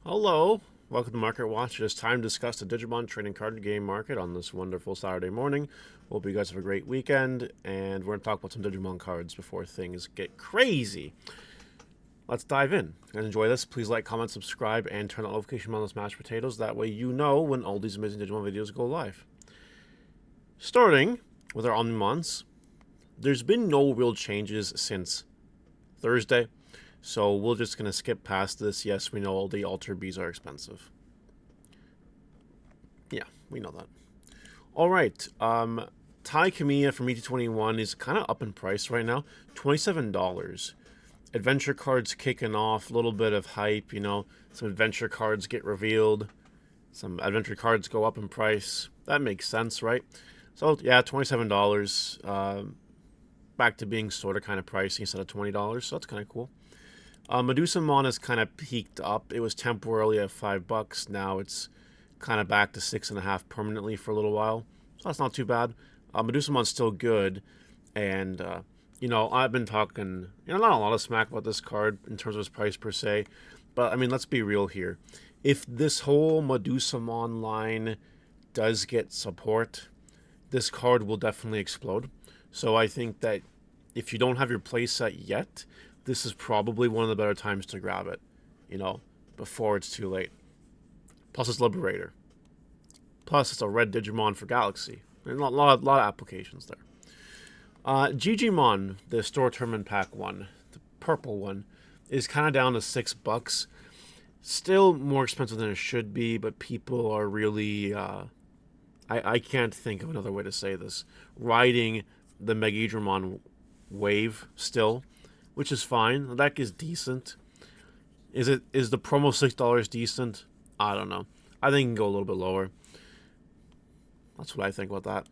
Hello, welcome to Market Watch. It is time to discuss the Digimon trading card game market on this wonderful Saturday morning. Hope you guys have a great weekend, and we're going to talk about some Digimon cards before things get crazy. Let's dive in. If you guys enjoy this, please like, comment, subscribe, and turn on notification on those mashed potatoes. That way you know when all these amazing Digimon videos go live. Starting with our Omnimons, there's been no real changes since Thursday. So we're just going to skip past this. Yes, we know all the Alter Bees are expensive. Yeah, we know that. All right. Tai Kamiya from ET21 is kind of up in price right now. $27. Adventure cards kicking off. A little bit of hype, you know. Some adventure cards get revealed. Some adventure cards go up in price. That makes sense, right? So, yeah, $27. Back to being sort of kind of pricey instead of $20. So that's kind of cool. Medusamon has kind of peaked up. It was temporarily at $5. Now it's kind of back to 6.5 permanently for a little while. So that's not too bad. Medusamon's still good. And, you know, I've been talking, you know, not a lot of smack about this card in terms of its price per se. But, I mean, let's be real here. If this whole Medusamon line does get support, this card will definitely explode. So I think that if you don't have your playset yet, this is probably one of the better times to grab it, you know, before it's too late. Plus, it's Liberator. Plus, it's a red Digimon for Galaxy. There's a lot of applications there. Digimon, the Store Tournament Pack one, the purple one, is kind of down to $6. Still more expensive than it should be, but people are really, I can't think of another way to say this, riding the Megidramon wave still, which is fine. The deck is decent. Is the promo $6 decent? I don't know. I think it can go a little bit lower. That's what I think about that.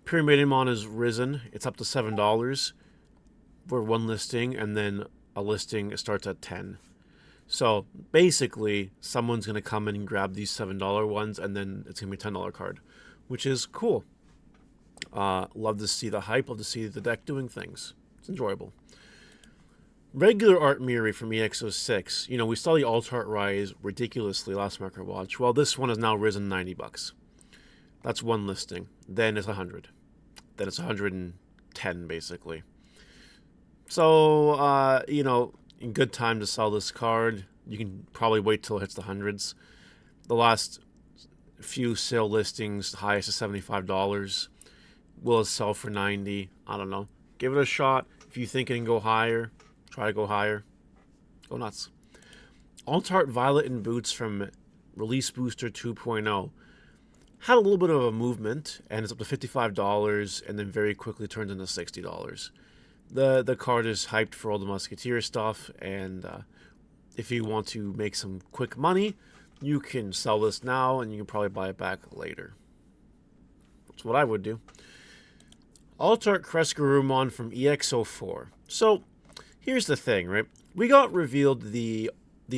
Pyramidamon is risen. It's up to $7 for one listing, and then a listing starts at $10. So basically, someone's gonna come in and grab these $7 ones, and then it's gonna be a $10 card, which is cool. Love to see the hype. Love to see the deck doing things. It's enjoyable. Regular Art Miri from EX06. You know, we saw the alt art rise ridiculously last Market Watch. Well, this one has now risen $90. That's one listing. Then it's 100. Then it's 110 basically. So, you know, in good time to sell this card. You can probably wait till it hits the hundreds. The last few sale listings, the highest is $75. Will it sell for 90? I don't know. Give it a shot. If you think it can go higher, try to go higher. Go nuts. Alt Art Violet and Boots from Release Booster 2.0 had a little bit of a movement, and it's up to $55, and then very quickly turns into $60. The card is hyped for all the Musketeer stuff, and if you want to make some quick money, you can sell this now, and you can probably buy it back later. That's what I would do. Alt Art Kresgarumon from EX04. So, here's the thing, right? We got revealed the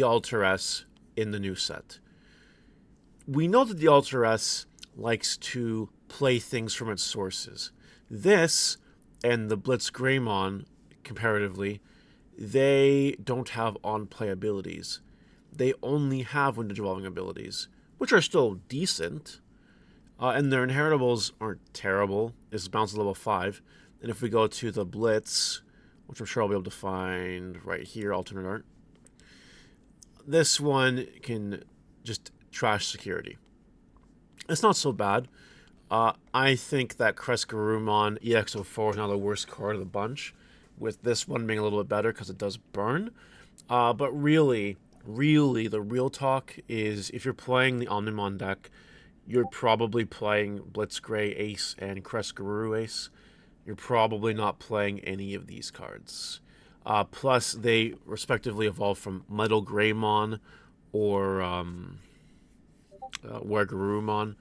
Alter S in the new set. We know that the Alter S likes to play things from its sources. This and the Blitz Greymon, comparatively, they don't have on-play abilities. They only have window evolving abilities, which are still decent. And their inheritables aren't terrible. It's bounce to level 5. And if we go to the Blitz, which I'm sure I'll be able to find right here, alternate art, this one can just trash security. It's not so bad. I think that Kresgarumon EX04 is now the worst card of the bunch, with this one being a little bit better because it does burn. But really, the real talk is if you're playing the Omnimon deck, you're probably playing Blitzgray Ace and Kresgaru Ace. You're probably not playing any of these cards. Plus, they respectively evolve from Metal Greymon or Wargarurumon,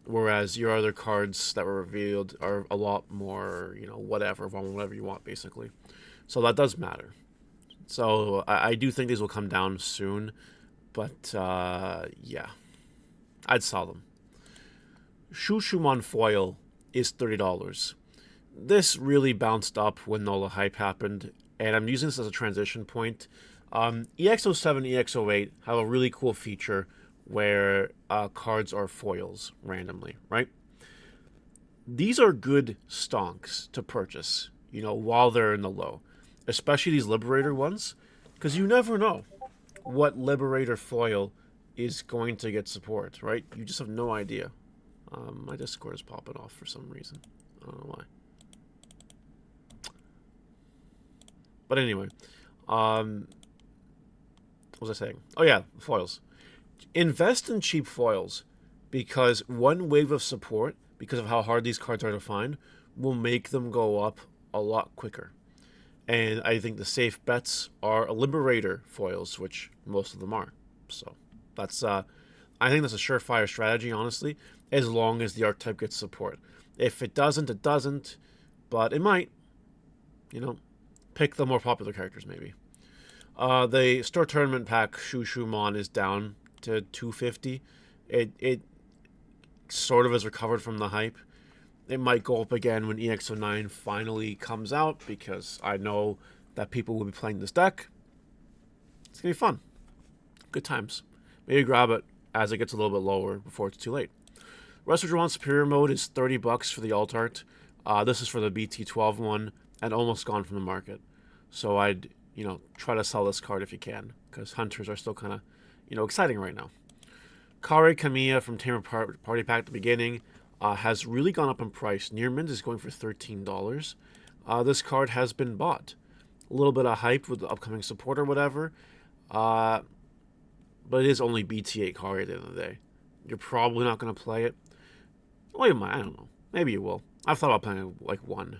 whereas your other cards that were revealed are a lot more, you know, whatever you want, basically. So that does matter. So I do think these will come down soon, but yeah, I'd sell them. Shushumon Foil is $30. This really bounced up when all the hype happened, and I'm using this as a transition point EX07 and EX08 have a really cool feature where cards are foils randomly, right? These are good stonks to purchase, while they're in the low, especially these Liberator ones, because you never know what Liberator foil is going to get support, right? You just have no idea. My Discord is popping off for some reason. I don't know why. But anyway, what was I saying? Oh yeah, foils. Invest in cheap foils, because one wave of support, because of how hard these cards are to find, will make them go up a lot quicker. And I think the safe bets are Liberator foils, which most of them are. So that's I think that's a surefire strategy, honestly, as long as the archetype gets support. If it doesn't, it doesn't, but it might. Pick the more popular characters maybe. The store tournament pack Shushu is down to 250. It sort of has recovered from the hype. It might go up again when EX09 finally comes out, because I know that people will be playing this deck. It's going to be fun. Good times. Maybe grab it as it gets a little bit lower before it's too late. Musketeer Superior Mode is $30 for the alt art. This is for the BT12 one, and almost gone from the market. So I'd, try to sell this card if you can, because hunters are still kind of, exciting right now. Kare Kamiya from Tamer Party Pack at the beginning has really gone up in price. Near mint is going for $13. This card has been bought. A little bit of hype with the upcoming support or whatever, but it is only BT8 Kare at the end of the day. You're probably not going to play it. Well, you might, I don't know. Maybe you will. I've thought about playing like one.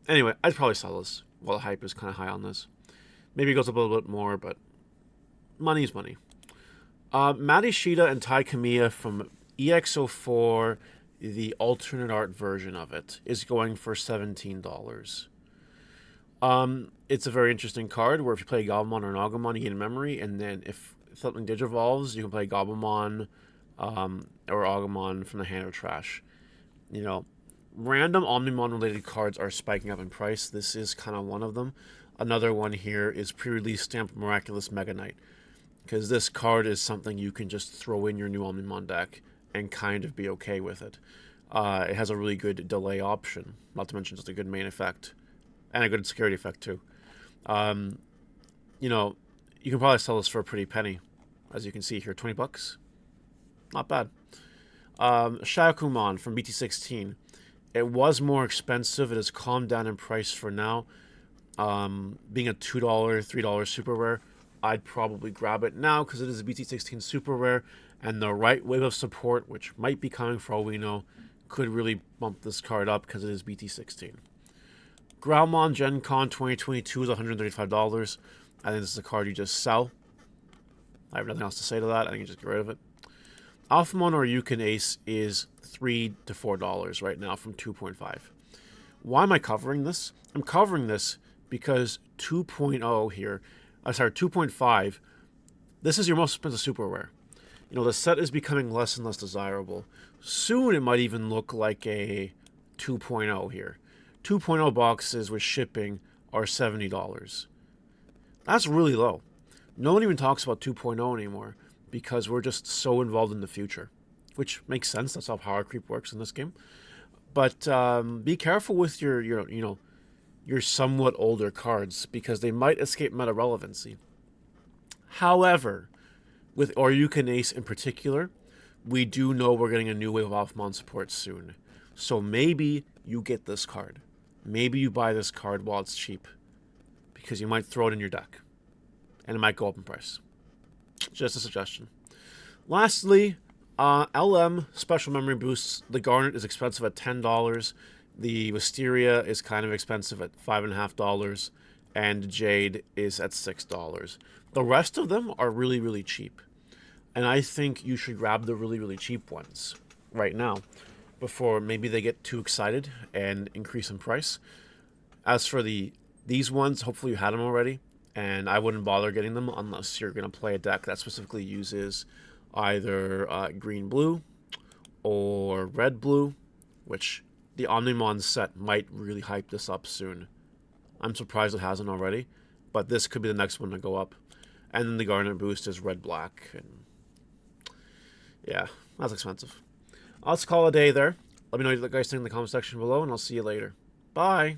Anyway, I'd probably sell this while the hype is kind of high on this. Maybe it goes up a little bit more, but money's money. Madi Shida and Tai Kamiya from EX04, the alternate art version of it, is going for $17. It's a very interesting card where if you play Gabumon or an Agumon, you gain memory, and then if something digivolves, you can play Gabumon or Agumon from the hand or trash. Random Omnimon related cards are spiking up in price. This is kind of one of them. Another one here is pre-release stamped Miraculous Mega Knight, because this card is something you can just throw in your new Omnimon deck and kind of be okay with it. It has a really good delay option, not to mention just a good main effect and a good security effect too. You can probably sell this for a pretty penny, as you can see here, $20. Not bad. Shakumon from BT16. It was more expensive. It has calmed down in price for now. Being a $2, $3 super rare, I'd probably grab it now because it is a BT16 super rare, and the right wave of support, which might be coming for all we know, could really bump this card up because it is BT16. Growlmon Gen Con 2022 is $135. I think this is a card you just sell. I have nothing else to say to that. I think you just get rid of it. Alphamon or Yukon Ace is $3 to $4 right now from 2.5. Why am I covering this? I'm covering this because 2.0 here, 2.5, this is your most expensive super rare. The set is becoming less and less desirable. Soon it might even look like a 2.0 here. 2.0 boxes with shipping are $70. That's really low. No one even talks about 2.0 anymore because we're just so involved in the future, which makes sense. That's how power creep works in this game. But be careful with your somewhat older cards because they might escape meta relevancy. However, with Oryukan Ace in particular, we do know we're getting a new wave of Alphamon support soon. So maybe you get this card. Maybe you buy this card while it's cheap, because you might throw it in your deck, and it might go up in price. Just a suggestion. Lastly, LM Special Memory Boosts. The Garnet is expensive at $10. The Wisteria is kind of expensive at $5.50, and Jade is at $6. The rest of them are really, really cheap. And I think you should grab the really, really cheap ones right now before maybe they get too excited and increase in price. As for these ones, hopefully you had them already, and I wouldn't bother getting them unless you're going to play a deck that specifically uses either green-blue or red-blue, which the Omnimon set might really hype this up soon. I'm surprised it hasn't already, but this could be the next one to go up. And then the Garnet boost is red black, and yeah, that's expensive. Let's call it a day there. Let me know what you guys think in the comment section below, and I'll see you later. Bye.